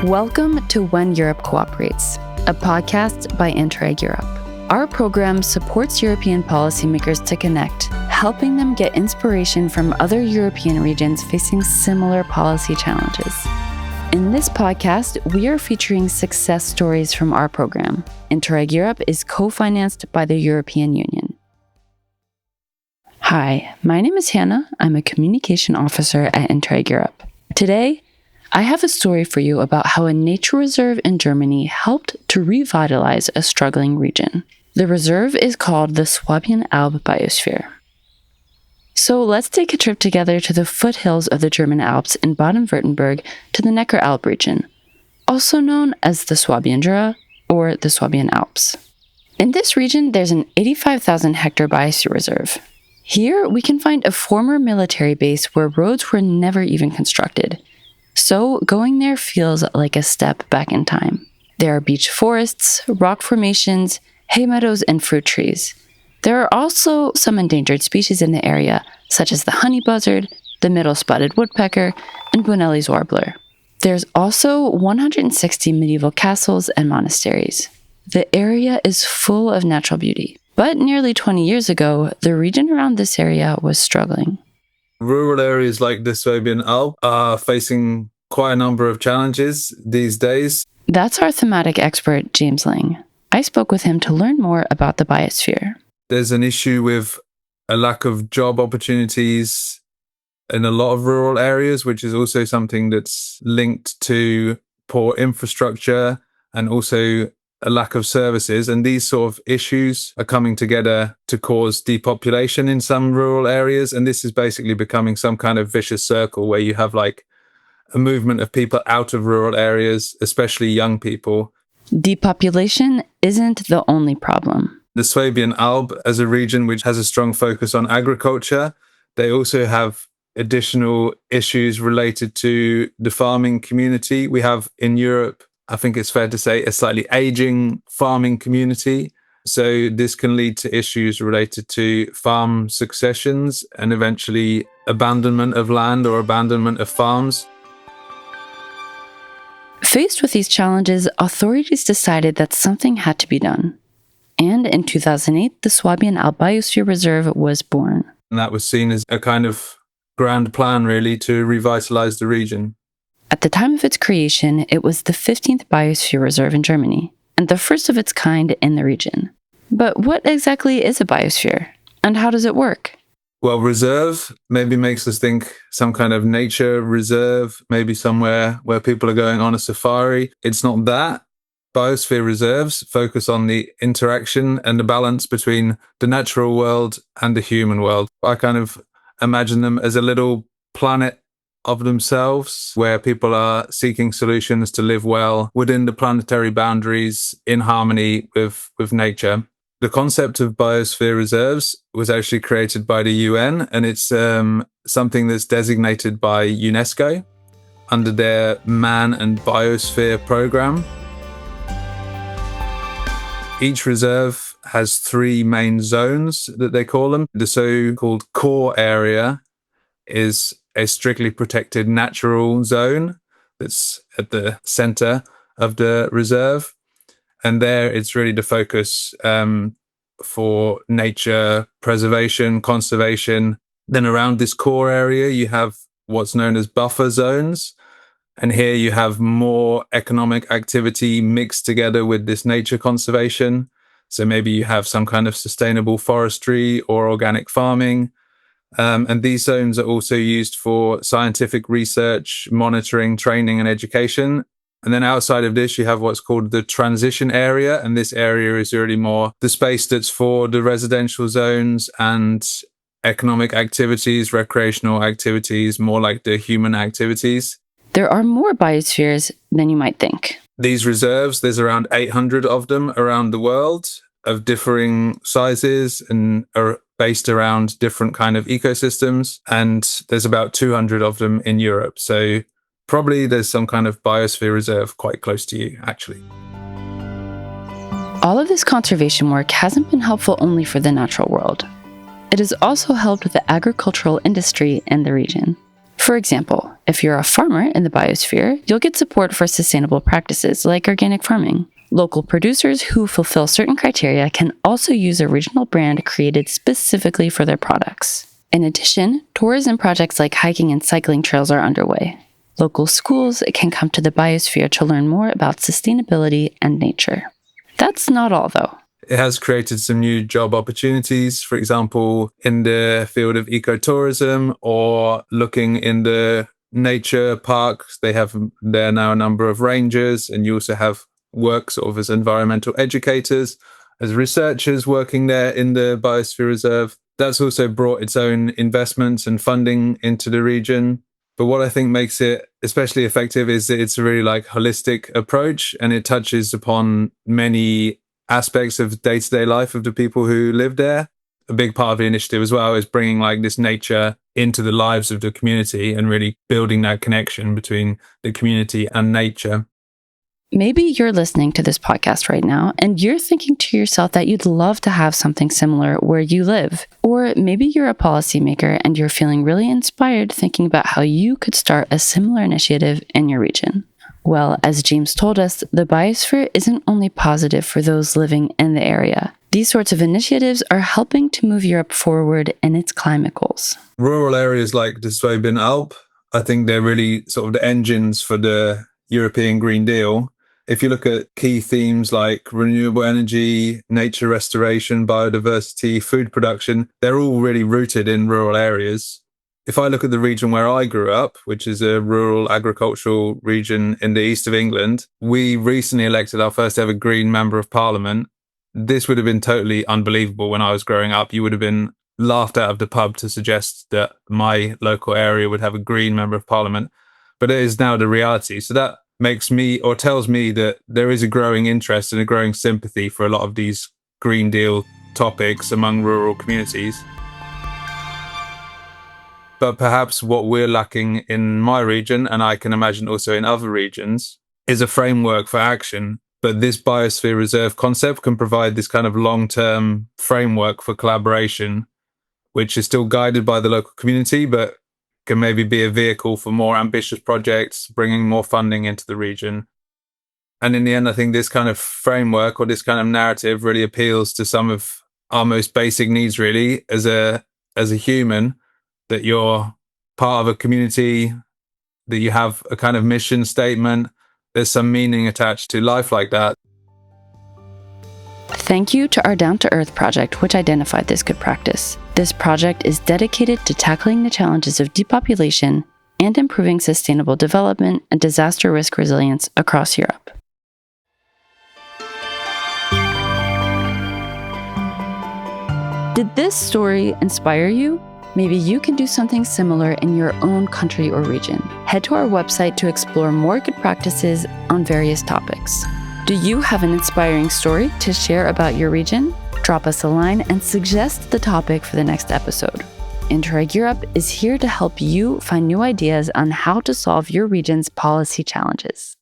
Welcome to When Europe Cooperates, a podcast by Interreg Europe. Our program supports European policymakers to connect, helping them get inspiration from other European regions facing similar policy challenges. In this podcast, we are featuring success stories from our program. Interreg Europe is co-financed by the European Union. Hi, my name is Hannah. I'm a communication officer at Interreg Europe. Today, I have a story for you about how a nature reserve in Germany helped to revitalize a struggling region. The reserve is called the Swabian Alb Biosphere. So let's take a trip together to the foothills of the German Alps in Baden-Württemberg to the Neckar-Alb region, also known as the Swabian Jura or the Swabian Alps. In this region, there's an 85,000 hectare biosphere reserve. Here, we can find a former military base where roads were never even constructed. So going there feels like a step back in time. There are beech forests, rock formations, hay meadows, and fruit trees. There are also some endangered species in the area, such as the honey buzzard, the middle-spotted woodpecker, and Bonelli's warbler. There's also 160 medieval castles and monasteries. The area is full of natural beauty. But nearly 20 years ago, the region around this area was struggling. Rural areas like the Swabian Alb are facing quite a number of challenges these days. That's our thematic expert, James Ling. I spoke with him to learn more about the biosphere. There's an issue with a lack of job opportunities in a lot of rural areas, which is also something that's linked to poor infrastructure and also a lack of services. And these sort of issues are coming together to cause depopulation in some rural areas. And this is basically becoming some kind of vicious circle where you have like a movement of people out of rural areas, especially young people. Depopulation isn't the only problem. The Swabian Alb, as a region which has a strong focus on agriculture, they also have additional issues related to the farming community. We have in Europe, I think it's fair to say, a slightly aging farming community. So this can lead to issues related to farm successions and eventually abandonment of land or abandonment of farms. Faced with these challenges, authorities decided that something had to be done. And in 2008, the Swabian Alb Biosphere Reserve was born. And that was seen as a kind of grand plan, really, to revitalize the region. At the time of its creation, it was the 15th biosphere reserve in Germany, and the first of its kind in the region. But what exactly is a biosphere, and how does it work? Well, reserve maybe makes us think some kind of nature reserve, maybe somewhere where people are going on a safari. It's not that. Biosphere reserves focus on the interaction and the balance between the natural world and the human world. I kind of imagine them as a little planet of themselves, where people are seeking solutions to live well within the planetary boundaries in harmony with nature. The concept of biosphere reserves was actually created by the UN, and it's something that's designated by UNESCO under their Man and Biosphere program. Each reserve has three main zones that they call them. The so-called core area is a strictly protected natural zone that's at the center of the reserve. And there it's really the focus for nature preservation, conservation. Then around this core area, you have what's known as buffer zones. And here you have more economic activity mixed together with this nature conservation. So maybe you have some kind of sustainable forestry or organic farming. And these zones are also used for scientific research, monitoring, training, and education. And then outside of this, you have what's called the transition area. And this area is really more the space that's for the residential zones and economic activities, recreational activities, more like the human activities. There are more biospheres than you might think. These reserves, there's around 800 of them around the world of differing sizes and are based around different kind of ecosystems. And there's about 200 of them in Europe. So probably there's some kind of biosphere reserve quite close to you, actually. All of this conservation work hasn't been helpful only for the natural world. It has also helped the agricultural industry in the region. For example, If you're a farmer in the biosphere, you'll get support for sustainable practices like organic farming. Local producers who fulfill certain criteria can also use a regional brand created specifically for their products. In addition, tourism projects like hiking and cycling trails are underway. Local schools can come to the biosphere to learn more about sustainability and nature. That's not all, though. It has created some new job opportunities, for example, in the field of ecotourism or looking in the nature parks. They have there now a number of rangers, and you also have work sort of as environmental educators, as researchers working there in the Biosphere Reserve. That's also brought its own investments and funding into the region. But what I think makes it especially effective is that it's a really holistic approach, and it touches upon many aspects of day-to-day life of the people who live there. A big part of the initiative as well is bringing this nature into the lives of the community and really building that connection between the community and nature. Maybe you're listening to this podcast right now and you're thinking to yourself that you'd love to have something similar where you live. Or maybe you're a policymaker and you're feeling really inspired thinking about how you could start a similar initiative in your region. Well, as James told us, the biosphere isn't only positive for those living in the area. These sorts of initiatives are helping to move Europe forward in its climate goals. Rural areas like the Swabian Alb, I think they're really sort of the engines for the European Green Deal. If you look at key themes like renewable energy, nature restoration, biodiversity, food production, they're all really rooted in rural areas. If I look at the region where I grew up, which is a rural agricultural region in the east of England, we recently elected our first ever Green Member of Parliament. This would have been totally unbelievable when I was growing up. You would have been laughed out of the pub to suggest that my local area would have a Green Member of Parliament. But it is now the reality. So that makes me, or tells me, that there is a growing interest and a growing sympathy for a lot of these Green Deal topics among rural communities. But perhaps what we're lacking in my region, and I can imagine also in other regions, is a framework for action. But this Biosphere Reserve concept can provide this kind of long-term framework for collaboration, which is still guided by the local community, but can maybe be a vehicle for more ambitious projects, bringing more funding into the region. And in the end, I think this kind of framework or this kind of narrative really appeals to some of our most basic needs, really, as a human, that you're part of a community, that you have a kind of mission statement. There's some meaning attached to life like that. Thank you to our Down to Earth project, which identified this good practice. This project is dedicated to tackling the challenges of depopulation and improving sustainable development and disaster risk resilience across Europe. Did this story inspire you? Maybe you can do something similar in your own country or region. Head to our website to explore more good practices on various topics. Do you have an inspiring story to share about your region? Drop us a line and suggest the topic for the next episode. Interreg Europe is here to help you find new ideas on how to solve your region's policy challenges.